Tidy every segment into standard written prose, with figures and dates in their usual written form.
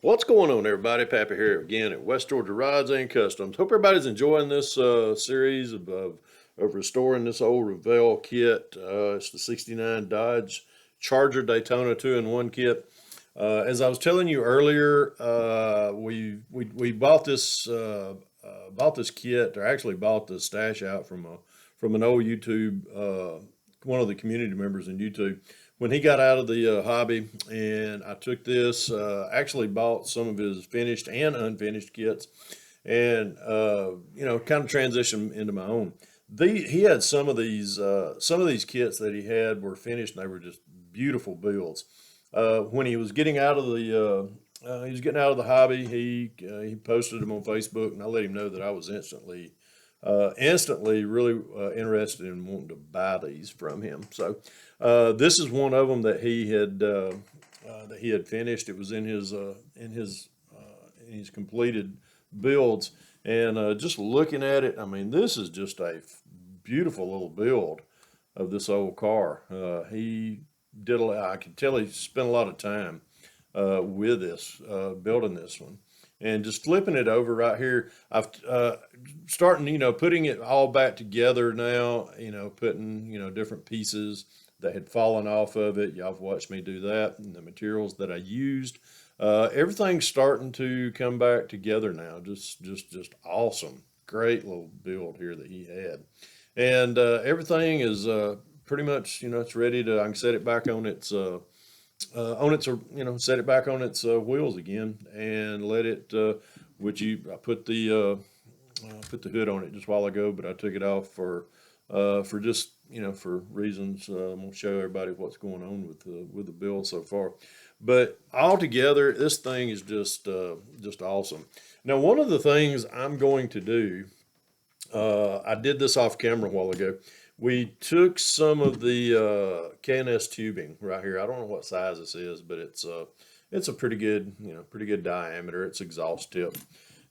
What's going on, everybody? Pappy here again at West Georgia Rods and Customs. Hope everybody's enjoying this series of restoring this old Revell kit. It's the '69 Dodge Charger Daytona 2-in-1 kit. As I was telling you earlier, we bought this kit, or actually bought the stash out from an old YouTube one of the community members in YouTube when he got out of the hobby, and I took this, actually bought some of his finished and unfinished kits, and kind of transitioned into my own. He had some of these kits that he had were finished, and they were just beautiful builds. When he was getting out of the hobby, he posted them on Facebook, and I let him know that I was instantly really interested in wanting to buy these from him. So this is one of them that he had finished. It was in his completed builds, and just looking at it, I mean, this is just a beautiful little build of this old car. He did a lot. I can tell he spent a lot of time with this, building this one. And just flipping it over right here, I've starting, putting it all back together now, putting, different pieces that had fallen off of it. Y'all have watched me do that, and the materials that I used. Everything's starting to come back together now. Just awesome. Great little build here that he had. And everything is pretty much, it's ready to, I can set it back on its set it back on its wheels again and let it, I put the hood on it just a while ago, but I took it off for just, for reasons. I'm going to show everybody what's going on with the build so far. But altogether, this thing is just awesome. Now, one of the things I'm going to do, I did this off camera a while ago. We took some of the K&S tubing right here. I don't know what size this is, but it's a pretty good diameter. It's exhaust tip.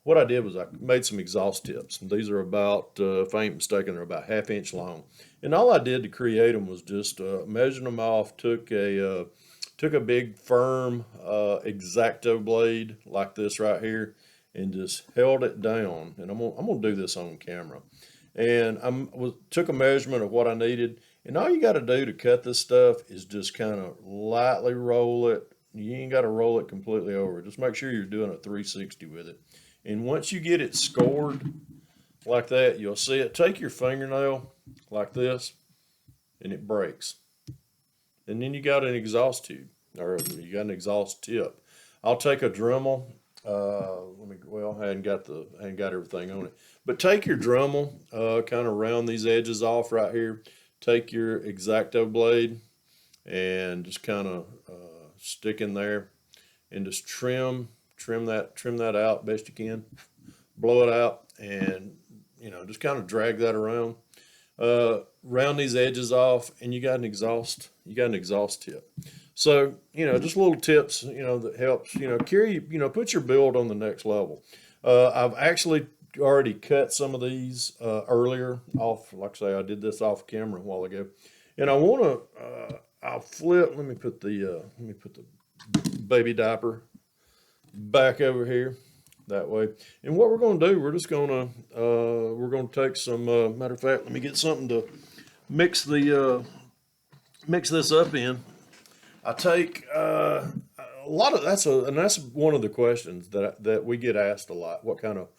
What I did was I made some exhaust tips. These are about, if I ain't mistaken, they're about 1/2 inch long. And all I did to create them was just measured them off. Took a big firm X-Acto blade like this right here, and just held it down. And I'm gonna do this on camera. And took a measurement of what I needed, and all you got to do to cut this stuff is just kind of lightly roll it. You ain't got to roll it completely over. Just make sure you're doing a 360 with it. And once you get it scored like that, you'll see it. Take your fingernail like this, and it breaks. And then you got an exhaust tube, or you got an exhaust tip. I'll take a Dremel. I hadn't got everything on it. But take your Dremel, kind of round these edges off right here. Take your X-Acto blade and just kind of stick in there and just trim that out best you can. Blow it out, and just kind of drag that around. Round these edges off, and you got an exhaust tip. So, just little tips, that helps, put your build on the next level. I've actually already cut some of these earlier off. Like I say, I did this off camera a while ago. And I want to, let me put the baby diaper back over here that way. And what we're going to do, we're going to take some, matter of fact, let me get something to mix this up in. I take a lot of and that's one of the questions that we get asked a lot. What kind of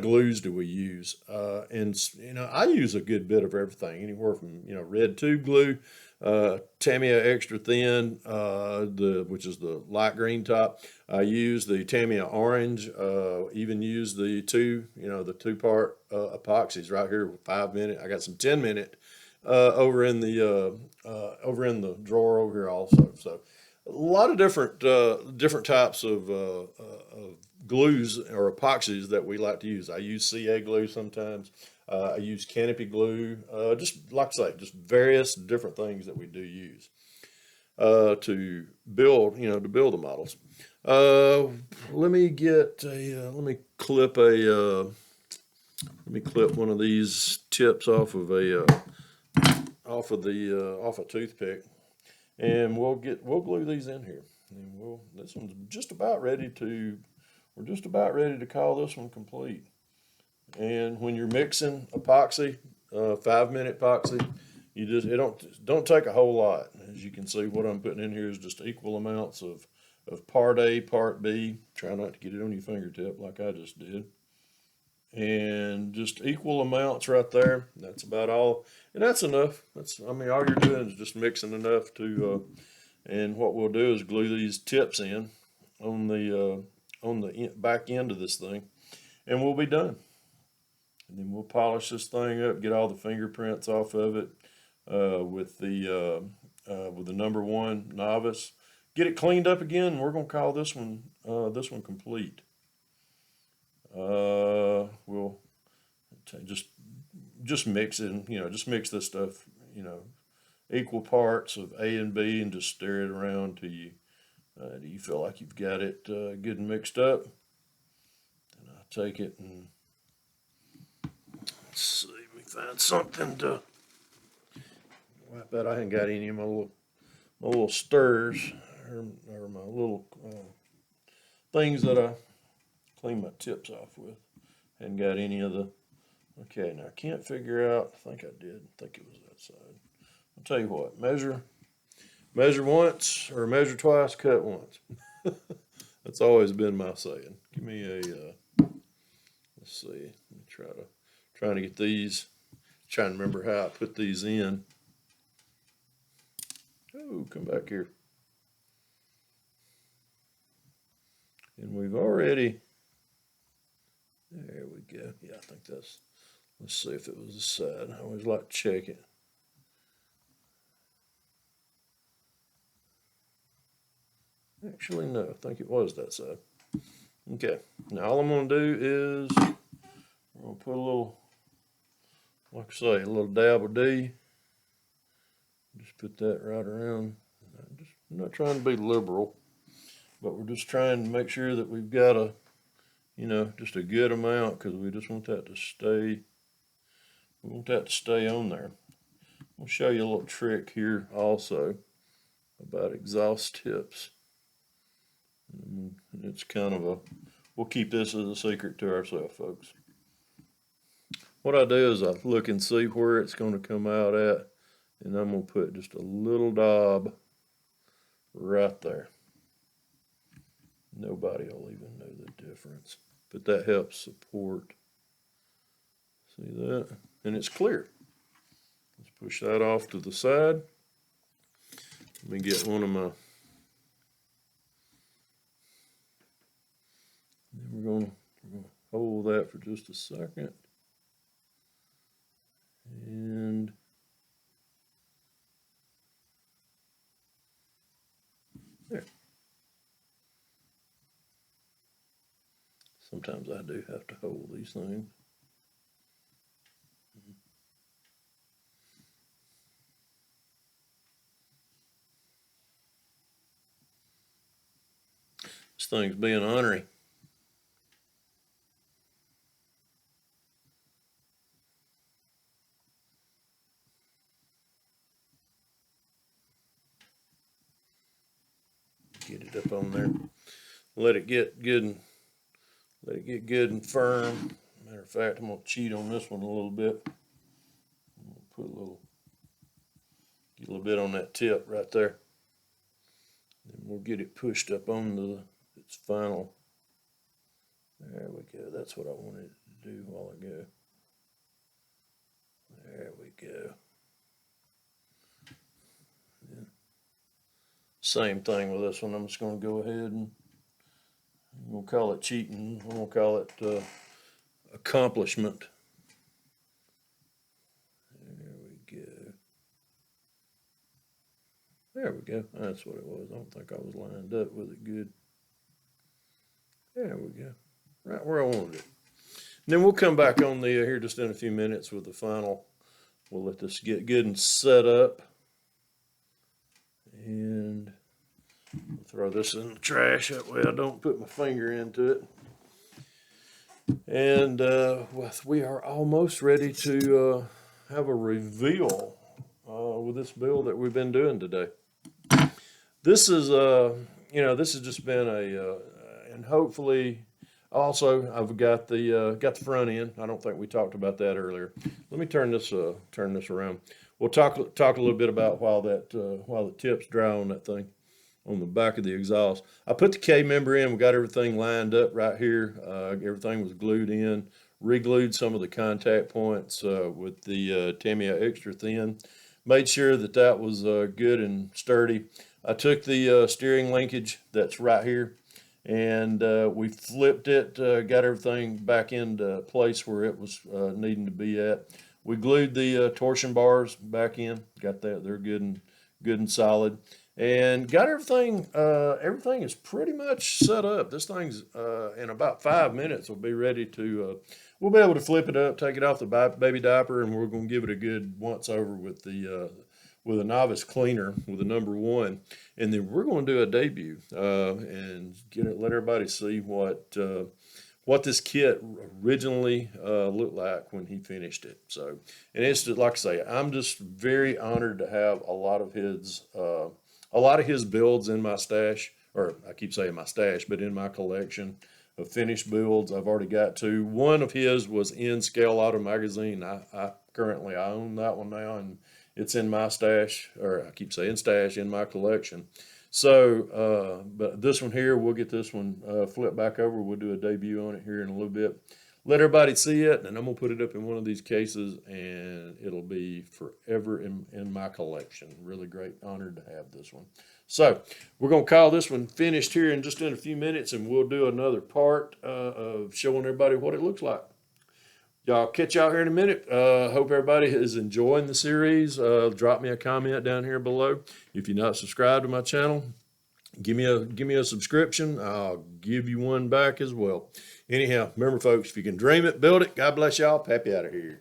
glues do we use? I use a good bit of everything, anywhere from red tube glue, Tamiya extra thin, which is the light green top. I use the Tamiya orange. Even use the two-part epoxies right here with 5-minute. I got some 10-minute. Over in the drawer over here also. So a lot of different types of glues or epoxies that we like to use. I use CA glue sometimes. I use canopy glue. Just like I say, just various different things that we do use to build the models. Let me clip one of these tips off of a toothpick, and we'll glue these in here. And well, this one's just about ready to, we're just about ready to call this one complete. And when you're mixing epoxy, 5-minute epoxy, it don't take a whole lot. As you can see, what I'm putting in here is just equal amounts of part A, part B. Try not to get it on your fingertip like I just did. And just equal amounts right there. That's about all, and that's enough. I mean, all you're doing is just mixing enough to. And what we'll do is glue these tips in on the back end of this thing, and we'll be done. And then we'll polish this thing up, get all the fingerprints off of it with the number 1 novice. Get it cleaned up again. And we're gonna call this one complete. We'll just mix it. Just mix this stuff. Equal parts of A and B, and just stir it around till you feel like you've got it good and mixed up. And I'll take it and let's see, let me find something to wipe out. I ain't got any of my little stirs or my little things that I clean my tips off with. Hadn't got any of the. Okay, now I can't figure out. I think I did. I think it was that side. I'll tell you what, measure once or measure twice, cut once. That's always been my saying. Give me a, let's see, trying to get these, trying to remember how I put these in. Oh, come back here. And we've already, there we go. Yeah, I think that's, let's see if it was this side. I always like to check it. Actually, no, I think it was that side. Okay, now all I'm going to do is we're going to put a little, like I say, a little dab of D. Just put that right around. I'm not trying to be liberal, but we're just trying to make sure that we've got a, just a good amount, because we just want that to stay. We want that to stay on there. I'll show you a little trick here also about exhaust tips. And it's kind of we'll keep this as a secret to ourselves, folks. What I do is I look and see where it's going to come out at, and I'm going to put just a little daub right there. Nobody will even know the difference, but that helps support. See that? And it's clear. Let's push that off to the side. Let me get one of my. Then we're going to hold that for just a second. And there. Sometimes I do have to hold these things. This thing's being ornery. Get it up on there. Let it get good and firm. Matter of fact, I'm gonna cheat on this one a little bit. I'm gonna put get a little bit on that tip right there. Then we'll get it pushed up on its final. There we go. That's what I wanted to do a while ago. There we go. Yeah. Same thing with this one. I'm just going to go ahead and I'm going to call it cheating. I'm going to call it accomplishment. There we go. There we go. That's what it was. I don't think I was lined up with it good. There we go. Right where I wanted it. And then we'll come back on the here just in a few minutes with the final. We'll let this get good and set up. And we'll throw this in the trash. That way I don't put my finger into it. And we are almost ready to have a reveal with this build that we've been doing today. This is you know, this has just been and hopefully, also I've got the front end. I don't think we talked about that earlier. Let me turn this around. We'll talk a little bit about while the tips dry on that thing on the back of the exhaust. I put the K member in. We got everything lined up right here. Everything was glued in. Re-glued some of the contact points with the Tamiya Extra Thin. Made sure that that was good and sturdy. I took the steering linkage that's right here, and we flipped it, got everything back into place where it was needing to be at. We glued the torsion bars back in, got that, they're good and solid, and got everything. Everything is pretty much set up. This thing's in about 5 minutes will be ready to. We'll be able to flip it up, take it off the baby diaper, and we're going to give it a good once over with a novice cleaner with a number one, and then we're going to do a debut and let everybody see what this kit originally looked like when he finished it. So, and it's just, like I say, I'm just very honored to have a lot of his builds in my stash, or I keep saying my stash, but in my collection of finished builds. I've already got two. One of his was in Scale Auto Magazine. I currently I own that one now, and it's in my stash, or I keep saying stash, in my collection. So, but this one here, we'll get this one flipped back over. We'll do a debut on it here in a little bit. Let everybody see it, and I'm going to put it up in one of these cases, and it'll be forever in my collection. Really great, honored to have this one. So we're going to call this one finished here in just in a few minutes, and we'll do another part of showing everybody what it looks like. Y'all catch y'all here in a minute. Hope everybody is enjoying the series. Drop me a comment down here below. If you're not subscribed to my channel, give me a subscription. I'll give you one back as well. Anyhow, remember folks, if you can dream it, build it. God bless y'all. Pappy out of here.